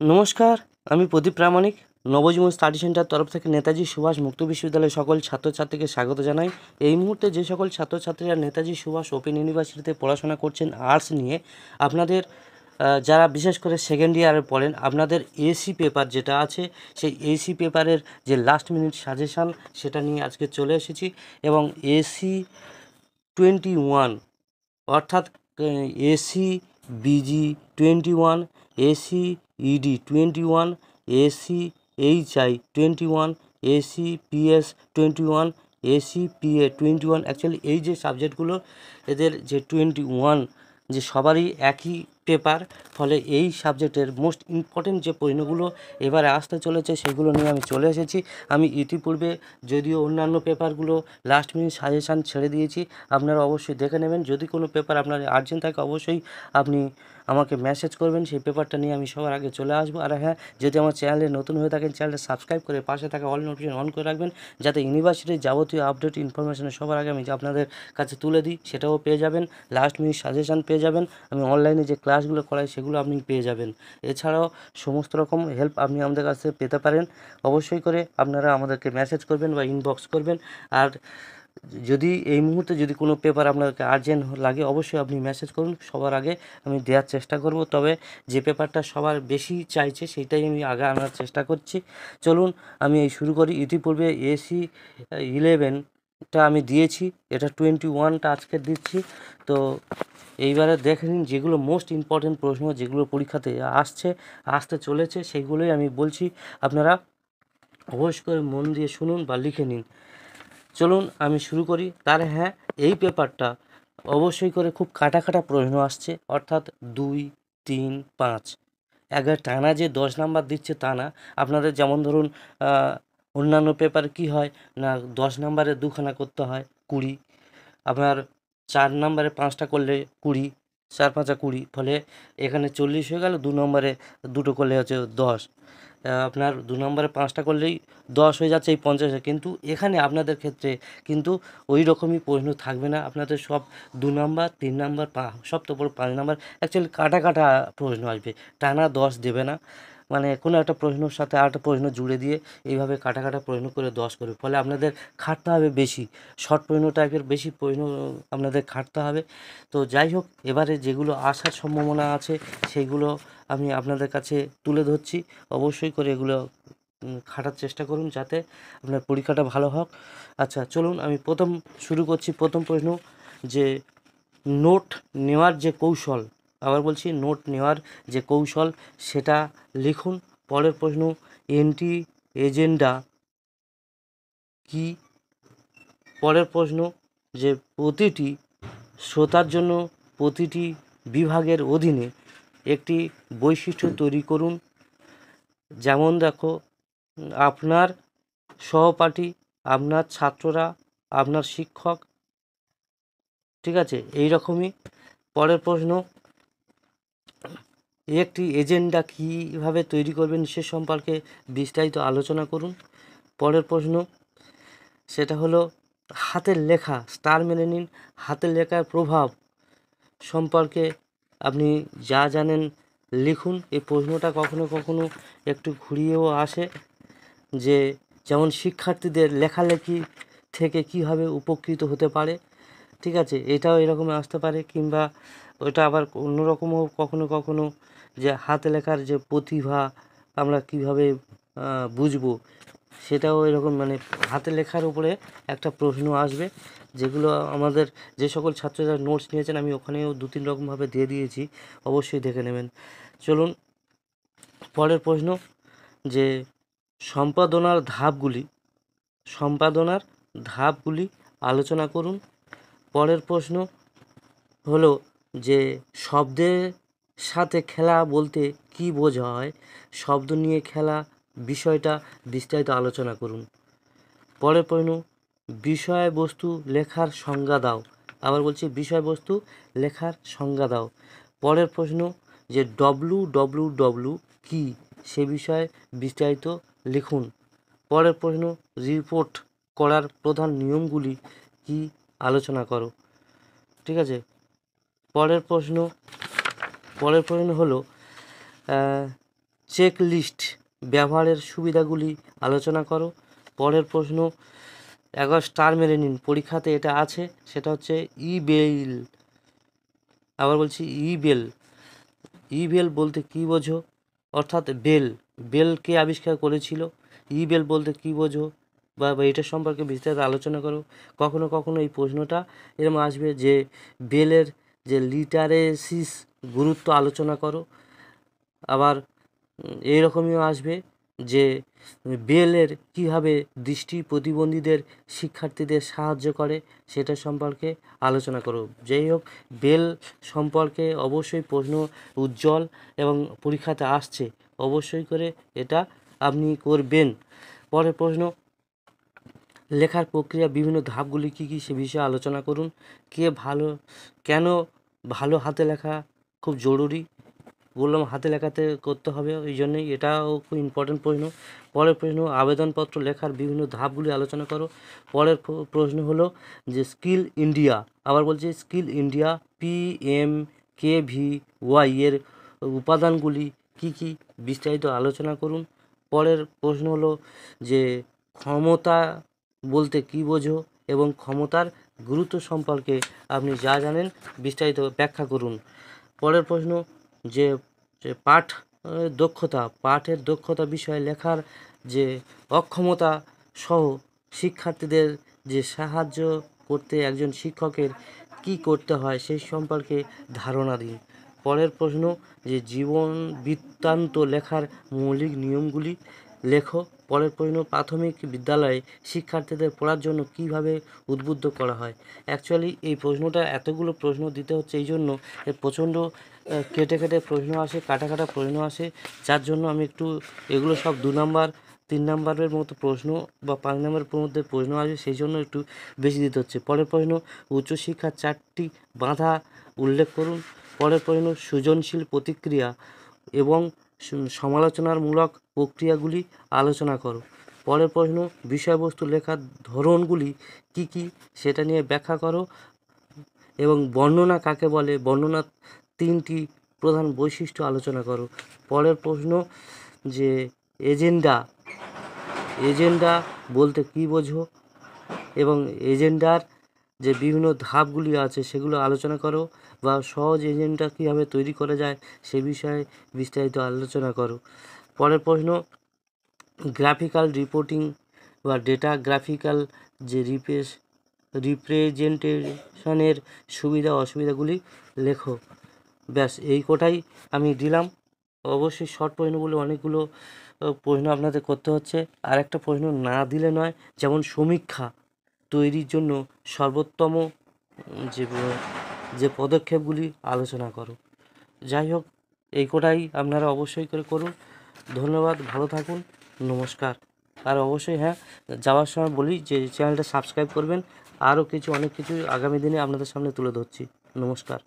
নমস্কার, আমি প্রদীপ প্রামাণিক। নবজীবন study centre তরফ থেকে নেতাজি সুভাষ মুক্ত বিশ্ববিদ্যালয়ের সকল ছাত্রছাত্রীকে স্বাগত জানাই। এই মুহূর্তে যে সকল ছাত্রছাত্রীরা নেতাজি সুভাষ ওপেন ইউনিভার্সিটিতে পড়াশোনা করছেন আর্টস নিয়ে, আপনাদের যারা বিশেষ করে সেকেন্ড ইয়ারে পড়েন, আপনাদের এসি পেপার যেটা আছে, সেই এসি পেপারের যে লাস্ট মিনিট সাজেশান, সেটা নিয়ে আজকে চলে এসেছি। এবং এসি 21 অর্থাৎ AC BG 21, AC ED 21, AC HI 21, AC PS 21, AC PA 21। Actually এই যে সাবজেক্টগুলো, এদের যে 21 যে সবারই একই পেপার, ফলে এই সাবজেক্টের মোস্ট ইম্পর্টেন্ট যে প্রশ্নগুলো এবারে আসতে চলেছে সেগুলো নিয়ে আমি চলে এসেছি। আমি ইতিপূর্বে যদিও অন্যান্য পেপারগুলো লাস্ট মিনিট সাজেশান ছেড়ে দিয়েছি, আপনারা অবশ্যই দেখে নেবেন। যদি কোনো পেপার আপনার আর্জেন্ট থাকে অবশ্যই আপনি আমাকে মেসেজ করবেন, সেই পেপারটা নিয়ে আমি সবার আগে চলে আসবো। আর হ্যাঁ, যদি আমার চ্যানেলে নতুন হয়ে থাকেন, চ্যানেলটা সাবস্ক্রাইব করে পাশে থাকা অল নোটিফিকেশন অন করে রাখবেন, যাতে ইউনিভার্সিটির যাবতীয় আপডেট ইনফরমেশন সবার আগে আমি আপনাদের কাছে তুলে দিই, সেটাও পেয়ে যাবেন। লাস্ট মিনিট সাজেশান পেয়ে যাবেন। আমি অনলাইনে যে ক্লাসগুলো করাই সেগুলো আপনি পেয়ে যাবেন। এছাড়াও সমস্ত রকম হেল্প আপনি আমাদের কাছে পেতে পারেন। অবশ্যই করে আপনারা আমাদেরকে মেসেজ করবেন বা ইনবক্স করবেন। আর যদি এই মুহূর্তে যদি কোনো পেপার আপনাকে আর্জেন্ট লাগে, অবশ্যই আপনি মেসেজ করুন, সবার আগে আমি দেওয়ার চেষ্টা করব। তবে যে পেপারটা সবার বেশি চাইছে সেইটাই আমি আগে আনার চেষ্টা করছি। চলুন আমি এই শুরু করি। ইতিপূর্বে এসি 11টা আমি দিয়েছি, এটা 21টা আজকে দিচ্ছি। তো এইবারে দেখে নিন যেগুলো মোস্ট ইম্পর্টেন্ট প্রশ্ন, যেগুলো পরীক্ষাতে আসতে চলেছে, সেইগুলোই আমি বলছি। আপনারা অবশ্যই করে মন দিয়ে শুনুন বা লিখে নিন। চলুন আমি শুরু করি। তার হ্যাঁ, এই পেপারটা অবশ্যই করে খুব কাটা প্রশ্ন আসছে, অর্থাৎ 2, 3, 5 একবার টানা যে 10 নাম্বার দিচ্ছে তা না। আপনাদের যেমন ধরুন অন্যান্য পেপার কি হয় না, 10 নাম্বারে দুখানা করতে হয়, 20। আপনার 4 নাম্বারে 5টা করলে 20, 4 5 20, ফলে এখানে 40 হয়ে গেল। 2 নম্বরে দুটো করলে হচ্ছে 10। আপনার 2 নম্বরে 5টা করলেই 10 হয়ে যাচ্ছে, এই 50। কিন্তু এখানে আপনাদের ক্ষেত্রে কিন্তু ওই রকমই প্রশ্ন থাকবে না। আপনাদের সব 2 নাম্বার, 3 নাম্বার, সব তো বড় 5 নাম্বার। অ্যাকচুয়ালি কাটা প্রশ্ন আসবে, টানা 10 দেবে না। মানে কোনো একটা প্রশ্নের সাথে আরেকটা প্রশ্ন জুড়ে দিয়ে এইভাবে কাটা প্রশ্ন করে 10 করবে। ফলে আপনাদের খাটতে হবে বেশি, শর্ট প্রশ্ন টাইপের বেশি প্রশ্ন আপনাদের খাটতে হবে। তো যাই হোক, এবারে যেগুলো আসার সম্ভাবনা আছে সেইগুলো আমি আপনাদের কাছে তুলে ধরছি। অবশ্যই করে এগুলো খাটার চেষ্টা করুন যাতে আপনার পরীক্ষাটা ভালো হোক। আচ্ছা চলুন আমি শুরু করছি। প্রথম প্রশ্ন, যে নোট নেওয়ার যে কৌশল, আবার বলছি নোট নেওয়ার যে কৌশল সেটা লিখুন। পরের প্রশ্ন, এন্টি এজেন্ডা কি? পরের প্রশ্ন, যে প্রতিটি শ্রোতার জন্য প্রতিটি বিভাগের অধীনে একটি বৈশিষ্ট্য তৈরি করুন। যেমন দেখো, আপনার সহপাঠী, আপনার ছাত্ররা, আপনার শিক্ষক, ঠিক আছে, এই রকমই। পরের প্রশ্ন, একটি এজেন্ডা কীভাবে তৈরি করবেন সে সম্পর্কে বিস্তারিত আলোচনা করুন। পরের প্রশ্ন, সেটা হলো হাতের লেখা, স্টার মেনে নিন। হাতের লেখার প্রভাব সম্পর্কে আপনি যা জানেন লিখুন। এই প্রশ্নটা কখনো কখনো একটু ঘুরিয়েও আসে, যে যেমন শিক্ষার্থীদের লেখালেখি থেকে কীভাবে উপকৃত হতে পারে, ঠিক আছে, এটাও এরকম আসতে পারে। কিংবা ওইটা আবার অন্যরকমও কখনো কখনো, যে হাতে লেখার যে প্রতিভা আমরা কীভাবে বুঝবো, সেটাও এরকম, মানে হাতে লেখার উপরে একটা প্রশ্ন আসবে। যেগুলো আমাদের যে সকল ছাত্ররা নোটস নিয়েছেন আমি ওখানেও 2-3 রকমভাবে দিয়ে দিয়েছি, অবশ্যই দেখে নেবেন। চলুন পরের প্রশ্ন, যে সম্পাদনার ধাপগুলি আলোচনা করুন। পরের প্রশ্ন হলো, যে শব্দের সাথে খেলা বলতে কি বোঝা হয়? শব্দ নিয়ে খেলা বিষয়টা বিস্তারিত আলোচনা করুন। পরের প্রশ্ন, বিষয়বস্তু লেখার সংজ্ঞা দাও। আবার বলছি, বিষয়বস্তু লেখার সংজ্ঞা দাও। পরের প্রশ্ন, যে WWW কি সে বিষয়ে বিস্তারিত লিখুন। পরের প্রশ্ন, রিপোর্ট করার প্রধান নিয়মগুলি কি আলোচনা করো, ঠিক আছে। পরের প্রশ্ন হলো, চেক লিস্ট ব্যবহারের সুবিধাগুলি আলোচনা করো। পরের প্রশ্ন 11 স্টার মেরে নিন, পরীক্ষাতে এটা আছে, সেটা হচ্ছে ইবেল। আবার বলছি ইবেল। ইবেল বলতে কী বোঝো, অর্থাৎ বেল কে আবিষ্কার করেছিল, ইবেল বলতে কী বোঝো বা এটার সম্পর্কে বিস্তারিত আলোচনা করো। কখনো কখনো এই প্রশ্নটা এরকম আসবে যে বেলের যে লিটারেসিস গুরুত্ব আলোচনা করো। আবার এইরকমইও আসবে যে বেলের কীভাবে দৃষ্টি প্রতিবন্ধীদের শিক্ষার্থীদের সাহায্য করে সেটা সম্পর্কে আলোচনা করো। যাই হোক, বেল সম্পর্কে অবশ্যই প্রশ্ন উজ্জ্বল এবং পরীক্ষাতে আসছে, অবশ্যই করে এটা আপনি করবেন। পরের প্রশ্ন, লেখার প্রক্রিয়া বিভিন্ন ধাপগুলি কী কী সে বিষয়ে আলোচনা করুন। কেন ভালো হাতে লেখা খুব জরুরি, বললাম হাতে লেখাতে করতে হবে, ওই জন্যই এটাও খুব ইম্পর্টেন্ট প্রশ্ন। পরের প্রশ্ন, আবেদনপত্র লেখার বিভিন্ন ধাপগুলি আলোচনা করো। পরের প্রশ্ন হলো যে স্কিল ইন্ডিয়া, আবার বলছি স্কিল ইন্ডিয়া PMKVY এর উপাদানগুলি কি কি বিস্তারিত আলোচনা করুন। পরের প্রশ্ন হলো যে ক্ষমতা বলতে কী বোঝো এবং ক্ষমতার গুরুত্ব সম্পর্কে আপনি যা জানেন বিস্তারিত ব্যাখ্যা করুন। পরের প্রশ্ন যে পাঠের দক্ষতা বিষয়ে লেখার যে অক্ষমতা সহ শিক্ষার্থীদের যে সাহায্য করতে একজন শিক্ষকের কি করতে হয় সেই সম্পর্কে ধারণা দিন। পরের প্রশ্ন যে জীবন বৃত্তান্ত লেখার মৌলিক নিয়মগুলি লেখো। পরের প্রশ্ন, প্রাথমিক বিদ্যালয়ে শিক্ষার্থীদের পড়ার জন্য কিভাবে উদ্বুদ্ধ করা হয়। অ্যাকচুয়ালি এই প্রশ্নটা এতগুলো প্রশ্ন দিতে হচ্ছে এই জন্য প্রচণ্ড কেটে কেটে প্রশ্ন আসে, কাটা প্রশ্ন আসে, যার জন্য আমি একটু এগুলো সব 2 নাম্বার 3 নাম্বারের মতো প্রশ্ন বা 5 নাম্বারের মধ্যে প্রশ্ন আসে, সেই জন্য একটু বেশি দিতে হচ্ছে। পরের প্রশ্ন, উচ্চশিক্ষার 4টি বাধা উল্লেখ করুন। পরের প্রশ্ন, সৃজনশীল প্রতিক্রিয়া এবং সমালোচনামূলক প্রক্রিয়াগুলি আলোচনা করো। পরের প্রশ্ন, বিষয়বস্তু লেখার ধরনগুলি কি কি সেটা নিয়ে ব্যাখ্যা করো এবং বর্ণনা কাকে বলে, বর্ণনার 3টি প্রধান বৈশিষ্ট্য আলোচনা করো। পরের প্রশ্ন যে এজেন্ডা বলতে কী বোঝো এবং এজেন্ডার যে বিভিন্ন ধাপগুলি আছে সেগুলো আলোচনা করো বা সহজ এজেন্ডা কীভাবে তৈরি করা যায় সে বিষয়ে বিস্তারিত আলোচনা করো। পরের প্রশ্ন, গ্রাফিক্যাল রিপোর্টিং বা ডেটা গ্রাফিক্যাল যে রিপ্রেজেন্টেশনের সুবিধা অসুবিধাগুলি লেখো। ব্যাস এই কোটাই আমি দিলাম। অবশ্যই শর্ট প্রশ্ন বলে অনেকগুলো প্রশ্ন আপনাদের করতে হচ্ছে, আর একটা প্রশ্ন না দিলে নয়, যেমন সমীক্ষা তৈরির জন্য সর্বোত্তম যে যে পদক্ষেপগুলি আলোচনা করো। যাই হোক, এই কোটাই আপনারা অবশ্যই করে করুন। ধন্যবাদ, ভালো থাকুন, নমস্কার। আর অবশ্যই হ্যাঁ, যাওয়ার সময় বলি যে চ্যানেলটা সাবস্ক্রাইব করবেন, আরও অনেক কিছু আগামী দিনে আপনাদের সামনে তুলে ধরছি। নমস্কার।